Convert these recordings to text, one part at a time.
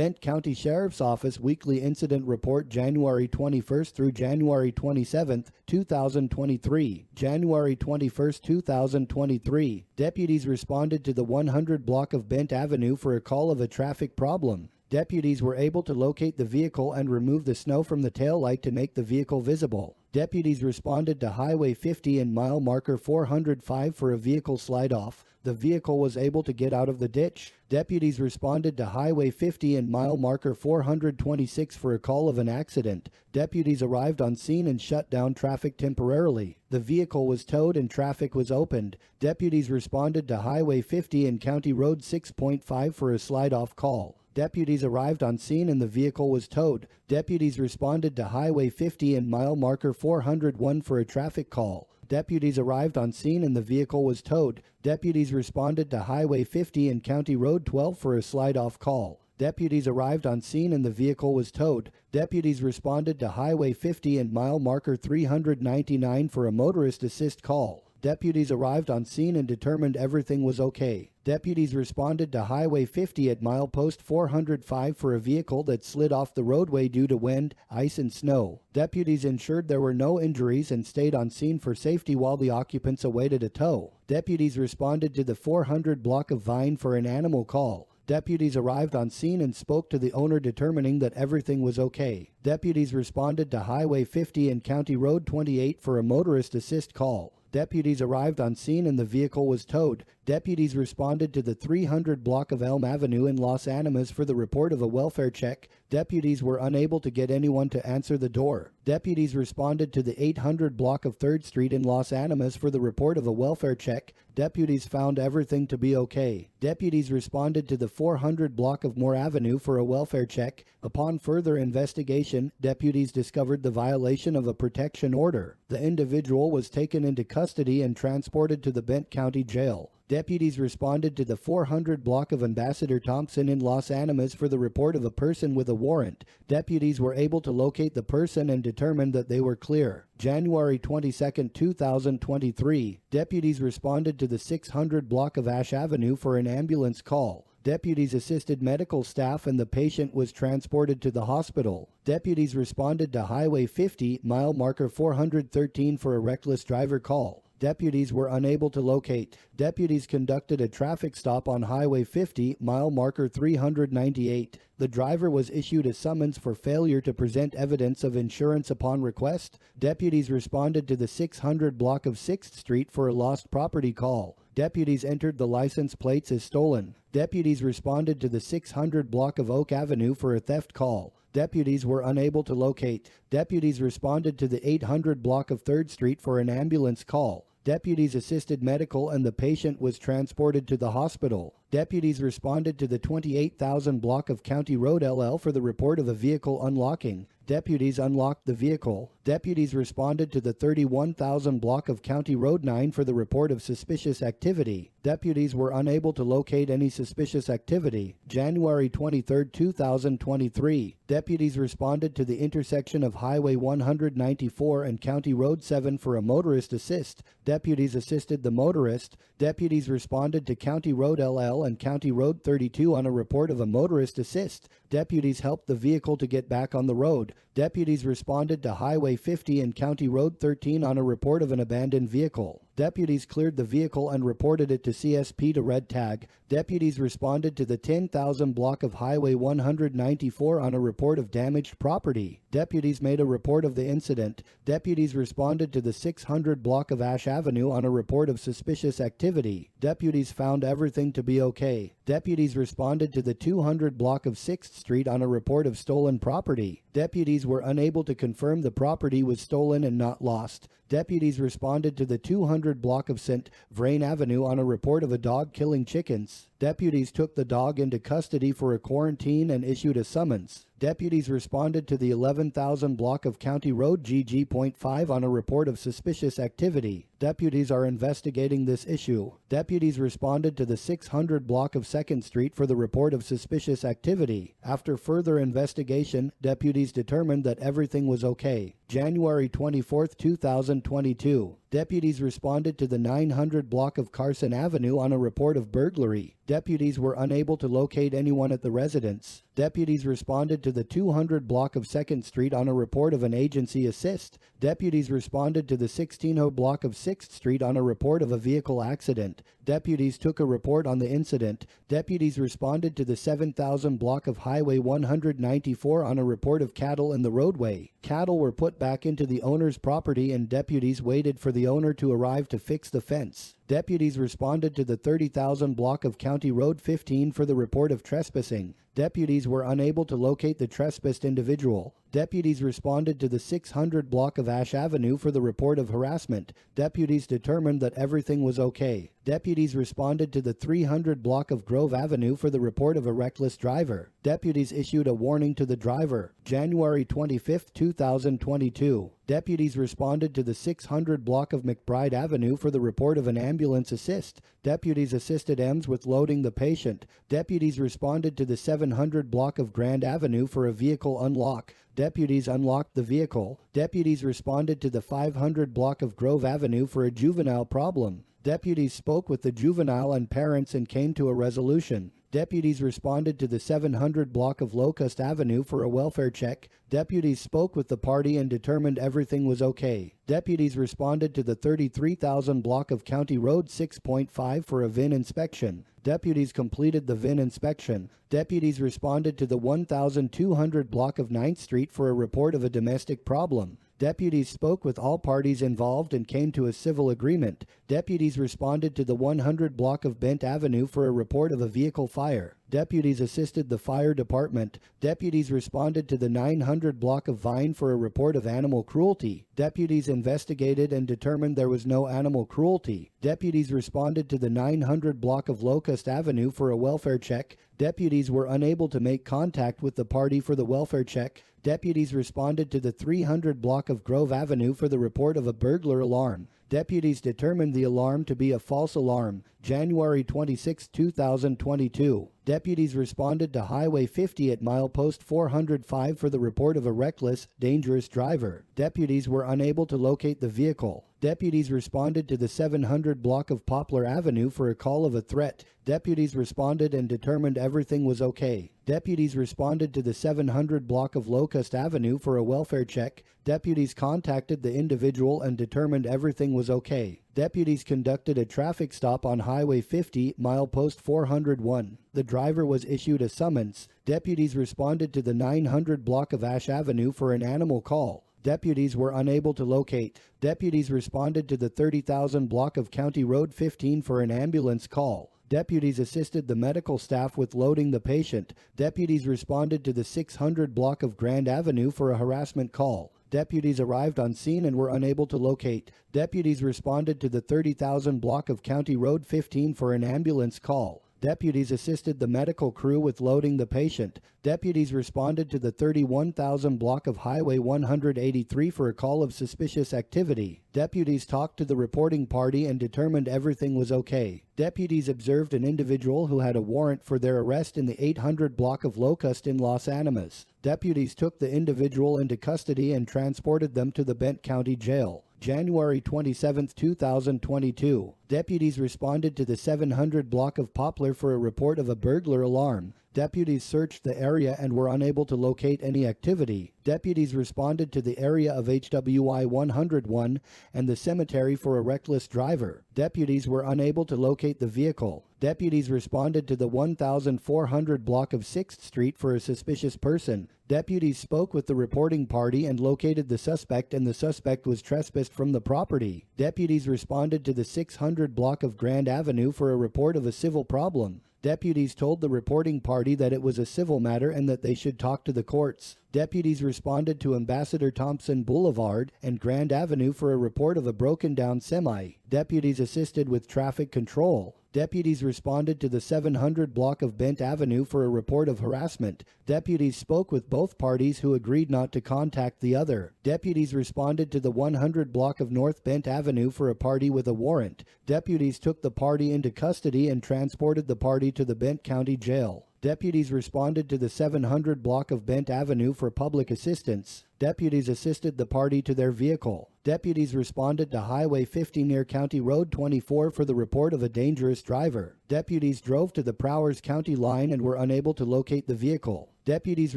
Bent County Sheriff's Office Weekly Incident Report January 21st through January 27th, 2023. January 21st, 2023. Deputies responded to the 100 block of Bent Avenue for a call of a traffic problem. Deputies were able to locate the vehicle and remove the snow from the taillight to make the vehicle visible. Deputies responded to Highway 50 and mile marker 405 for a vehicle slide-off. The vehicle was able to get out of the ditch. Deputies responded to Highway 50 and mile marker 426 for a call of an accident. Deputies arrived on scene and shut down traffic temporarily. The vehicle was towed and traffic was opened. Deputies responded to Highway 50 and County Road 6.5 for a slide-off call. Deputies arrived on scene and the vehicle was towed. Deputies responded to Highway 50 and mile marker 401 for a traffic call. Deputies arrived on scene and the vehicle was towed. Deputies responded to Highway 50 and County Road 12 for a slide-off call. Deputies arrived on scene and the vehicle was towed. Deputies responded to Highway 50 and mile marker 399 for a motorist assist call. Deputies arrived on scene and determined everything was okay. Deputies responded to Highway 50 at milepost 405 for a vehicle that slid off the roadway due to wind, ice and snow. Deputies ensured there were no injuries and stayed on scene for safety while the occupants awaited a tow. Deputies responded to the 400 block of Vine for an animal call. Deputies arrived on scene and spoke to the owner determining that everything was okay. Deputies responded to Highway 50 and County Road 28 for a motorist assist call. Deputies arrived on scene and the vehicle was towed. Deputies responded to the 300 block of Elm Avenue in Los Animas for the report of a welfare check. Deputies were unable to get anyone to answer the door. Deputies responded to the 800 block of 3rd Street in Los Animas for the report of a welfare check. Deputies found everything to be okay. Deputies responded to the 400 block of Moore Avenue for a welfare check. Upon further investigation, deputies discovered the violation of a protection order. The individual was taken into custody and transported to the Bent County Jail. Deputies responded to the 400 block of Ambassador Thompson in Los Animas for the report of a person with a warrant. Deputies were able to locate the person and determined that they were clear. January 22, 2023, deputies responded to the 600 block of Ash Avenue for an ambulance call. Deputies assisted medical staff and the patient was transported to the hospital. Deputies responded to Highway 50, mile marker 413 for a reckless driver call. Deputies were unable to locate. Deputies conducted a traffic stop on Highway 50, mile marker 398. The driver was issued a summons for failure to present evidence of insurance upon request. Deputies responded to the 600 block of 6th Street for a lost property call. Deputies entered the license plates as stolen. Deputies responded to the 600 block of Oak Avenue for a theft call. Deputies were unable to locate. Deputies responded to the 800 block of 3rd Street for an ambulance call. Deputies assisted medical and the patient was transported to the hospital. Deputies responded to the 28,000 block of County Road LL for the report of a vehicle unlocking. Deputies unlocked the vehicle. Deputies responded to the 31,000 block of County Road 9 for the report of suspicious activity. Deputies were unable to locate any suspicious activity. January 23, 2023. Deputies responded to the intersection of Highway 194 and County Road 7 for a motorist assist. Deputies assisted the motorist. Deputies responded to County Road LL and County Road 32 on a report of a motorist assist. Deputies helped the vehicle to get back on the road. Deputies responded to Highway 50 and County Road 13 on a report of an abandoned vehicle. Deputies cleared the vehicle and reported it to CSP to red tag. Deputies responded to the 10,000 block of Highway 194 on a report of damaged property. Deputies made a report of the incident. Deputies responded to the 600 block of Ash Avenue on a report of suspicious activity. Deputies found everything to be okay. Deputies responded to the 200 block of 6th Street on a report of stolen property. Deputies were unable to confirm the property was stolen and not lost. Deputies responded to the 200 block of St. Vrain Avenue on a report of a dog killing chickens. Deputies took the dog into custody for a quarantine and issued a summons. Deputies responded to the 11,000 block of County Road GG.5 on a report of suspicious activity. Deputies are investigating this issue. Deputies responded to the 600 block of 2nd Street for the report of suspicious activity. After further investigation, deputies determined that everything was okay. January 24, 2022. Deputies responded to the 900 block of Carson Avenue on a report of burglary. Deputies were unable to locate anyone at the residence. Deputies responded to the 200 block of 2nd Street on a report of an agency assist. Deputies responded to the 1600 block of 6th Street on a report of a vehicle accident. Deputies took a report on the incident. Deputies responded to the 7000 block of Highway 194 on a report of cattle in the roadway. Cattle were put back into the owner's property and deputies waited for the owner to arrive to fix the fence. Deputies responded to the 30,000 block of County Road 15 for the report of trespassing. Deputies were unable to locate the trespassed individual. Deputies responded to the 600 block of Ash Avenue for the report of harassment. Deputies determined that everything was okay. Deputies responded to the 300 block of Grove Avenue for the report of a reckless driver. Deputies issued a warning to the driver. January 25, 2022. Deputies responded to the 600 block of McBride Avenue for the report of an ambulance assist. Deputies assisted EMS with loading the patient. Deputies responded to the 700 block of Grand Avenue for a vehicle unlock. Deputies unlocked the vehicle. Deputies responded to the 500 block of Grove Avenue for a juvenile problem. Deputies spoke with the juvenile and parents and came to a resolution. Deputies responded to the 700 block of Locust Avenue for a welfare check. Deputies spoke with the party and determined everything was okay. Deputies responded to the 33,000 block of County Road 6.5 for a VIN inspection. Deputies completed the VIN inspection. Deputies responded to the 1,200 block of 9th Street for a report of a domestic problem. Deputies spoke with all parties involved and came to a civil agreement. Deputies responded to the 100 block of Bent Avenue for a report of a vehicle fire. Deputies assisted the fire department. Deputies responded to the 900 block of Vine for a report of animal cruelty. Deputies investigated and determined there was no animal cruelty. Deputies responded to the 900 block of Locust Avenue for a welfare check. Deputies were unable to make contact with the party for the welfare check. Deputies responded to the 300 block of Grove Avenue for the report of a burglar alarm. Deputies determined the alarm to be a false alarm. January 26, 2022. Deputies responded to Highway 50 at milepost 405 for the report of a reckless, dangerous driver. Deputies were unable to locate the vehicle. Deputies responded to the 700 block of Poplar Avenue for a call of a threat. Deputies responded and determined everything was okay. Deputies responded to the 700 block of Locust Avenue for a welfare check. Deputies contacted the individual and determined everything was okay. Deputies conducted a traffic stop on Highway 50, milepost 401. The driver was issued a summons. Deputies responded to the 900 block of Ash Avenue for an animal call. Deputies were unable to locate. Deputies responded to the 30,000 block of County Road 15 for an ambulance call. Deputies assisted the medical staff with loading the patient. Deputies responded to the 600 block of Grand Avenue for a harassment call. Deputies arrived on scene and were unable to locate. Deputies responded to the 30,000 block of County Road 15 for an ambulance call. Deputies assisted the medical crew with loading the patient. Deputies responded to the 31,000 block of Highway 183 for a call of suspicious activity. Deputies talked to the reporting party and determined everything was okay. Deputies observed an individual who had a warrant for their arrest in the 800 block of Locust in Los Animas. Deputies took the individual into custody and transported them to the Bent County Jail. January 27, 2022. Deputies responded to the 700 block of Poplar for a report of a burglar alarm. Deputies searched the area and were unable to locate any activity. Deputies responded to the area of HWI 101 and the cemetery for a reckless driver. Deputies were unable to locate the vehicle. Deputies responded to the 1400 block of 6th Street for a suspicious person. Deputies spoke with the reporting party and located the suspect, and the suspect was trespassed from the property. Deputies responded to the 600 block of Grand Avenue for a report of a civil problem. Deputies told the reporting party that it was a civil matter and that they should talk to the courts. Deputies responded to Ambassador Thompson Boulevard and Grand Avenue for a report of a broken-down semi. Deputies assisted with traffic control. Deputies responded to the 700 block of Bent Avenue for a report of harassment. Deputies spoke with both parties who agreed not to contact the other. Deputies responded to the 100 block of North Bent Avenue for a party with a warrant. Deputies took the party into custody and transported the party to the Bent County Jail. Deputies responded to the 700 block of Bent Avenue for public assistance. Deputies assisted the party to their vehicle. Deputies responded to Highway 50 near County Road 24 for the report of a dangerous driver. Deputies drove to the Prowers County line and were unable to locate the vehicle. Deputies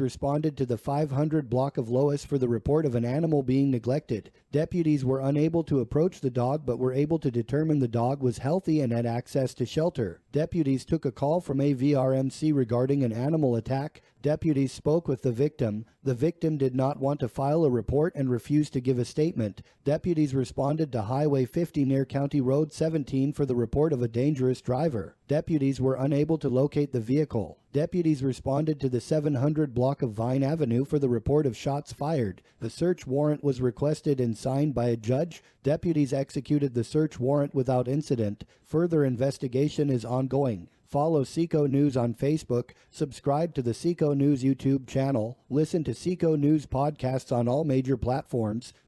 responded to the 500 block of Lois for the report of an animal being neglected. Deputies were unable to approach the dog but were able to determine the dog was healthy and had access to shelter. Deputies took a call from AVRMC regarding an animal attack. Deputies spoke with the victim. The victim did not want to file a report and refused to give a statement. Deputies responded to Highway 50 near County Road 17 for the report of a dangerous driver. Deputies were unable to locate the vehicle. Deputies responded to the 700 block of Vine Avenue for the report of shots fired. The search warrant was requested and signed by a judge. Deputies executed the search warrant without incident. Further investigation is ongoing. Follow Seco News on Facebook, subscribe to the Seco News YouTube channel, listen to Seco News podcasts on all major platforms.